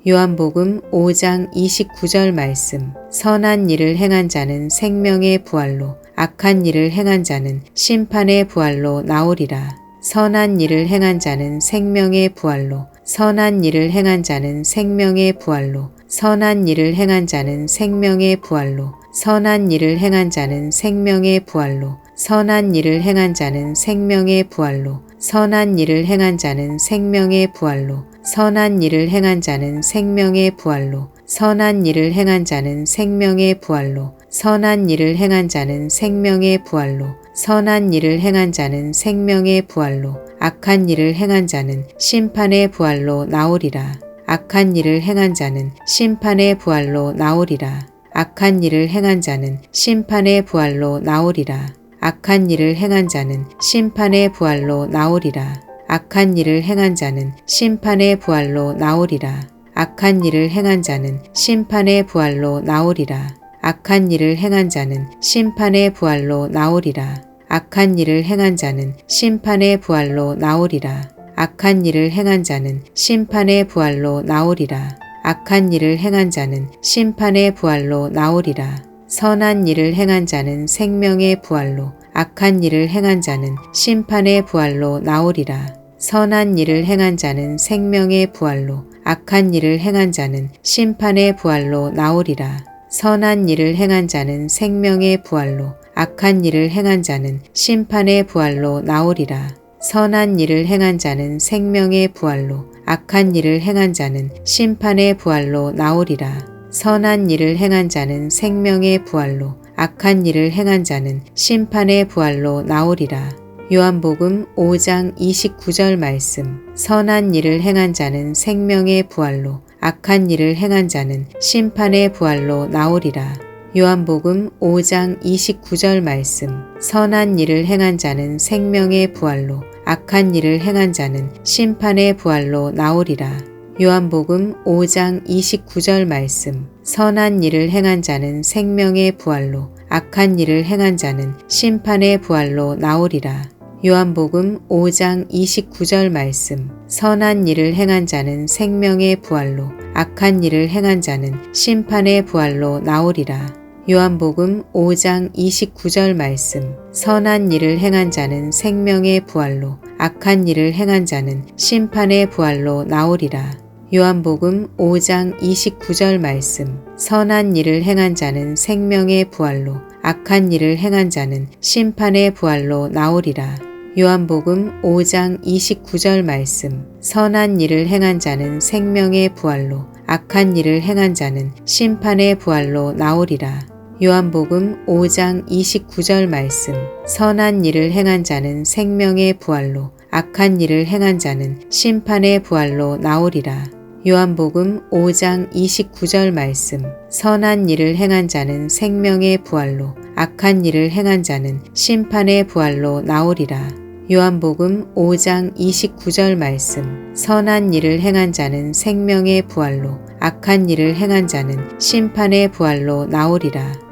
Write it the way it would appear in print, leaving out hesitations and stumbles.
요한복음 5장 29절 말씀. 선한 일을 행한 자는 생명의 부활로, 악한 일을 행한 자는 심판의 부활로 나오리라. 선한 일을 행한 자는 생명의 부활로, 선한 일을 행한 자는 생명의 부활로, 선한 일을 행한 자는 생명의 부활로, 선한 일을 행한 자는 생명의 부활로, 선한 일을 행한 자는 생명의 부활로, 선한 일을 행한 자는 생명의 부활로, 선한 일을 행한 자는 생명의 부활로, 선한 일을 행한 자는 생명의 부활로, 선한 일을 행한 자는 생명의 부활로, 선한 일을 행한 자는 생명의 부활로, 악한 일을 행한 자는 심판의 부활로 나오리라. 악한 일을 행한 자는 심판의 부활로 나오리라. 악한 일을 행한 자는 심판의 부활로 나오리라. 악한 일을 행한 자는 심판의 부활로 나오리라. 악한 일을 행한 자는 심판의 부활로 나오리라. 악한 일을 행한 자는 심판의 부활로 나오리라. 악한 일을 행한 자는 심판의 부활로 나오리라. 악한 일을 행한 자는 심판의 부활로 나오리라. 악한 일을 행한 자는 심판의 부활로 나오리라. 악한 일을 행한 자는 심판의 부활로 나오리라. 선한 일을 행한 자는 생명의 부활로, 악한 일을 행한 자는 심판의 부활로 나오리라. 선한 일을 행한 자는 생명의 부활로, 악한 일을 행한 자는 심판의 부활로 나오리라. 선한 일을 행한 자는 생명의 부활로, 악한 일을 행한 자는 심판의 부활로 나오리라. 선한 일을 행한 자는 생명의 부활로, 악한 일을 행한 자는 심판의 부활로 나오리라. 선한 일을 행한 자는 생명의 부활로, 악한 일을 행한 자는 심판의 부활로 나오리라. 요한복음 5장 29절 말씀. 선한 일을 행한 자는 생명의 부활로, 악한 일을 행한 자는 심판의 부활로 나오리라. 요한복음 5장 29절 말씀. 선한 일을 행한 자는 생명의 부활로, 악한 일을 행한 자는 심판의 부활로 나오리라. 요한복음 5장 29절 말씀. 선한 일을 행한 자는 생명의 부활로, 악한 일을 행한 자는 심판의 부활로 나오리라. 요한복음 5장 29절 말씀. 선한 일을 행한 자는 생명의 부활로, 악한 일을 행한 자는 심판의 부활로 나오리라. 요한복음 5장 29절 말씀. 선한 일을 행한 자는 생명의 부활로, 악한 일을 행한 자는 심판의 부활로 나오리라. 요한복음 5장 29절 말씀. 선한 일을 행한 자는 생명의 부활로, 악한 일을 행한 자는 심판의 부활로 나오리라. 요한복음 5장 29절 말씀. 선한 일을 행한 자는 생명의 부활로, 악한 일을 행한 자는 심판의 부활로 나오리라. 요한복음 5장 29절 말씀. 선한 일을 행한 자는 생명의 부활로, 악한 일을 행한 자는 심판의 부활로 나오리라. 요한복음 5장 29절 말씀. 선한 일을 행한 자는 생명의 부활로, 악한 일을 행한 자는 심판의 부활로 나오리라. 요한복음 5장 29절 말씀. 선한 일을 행한 자는 생명의 부활로, 악한 일을 행한 자는 심판의 부활로 나오리라.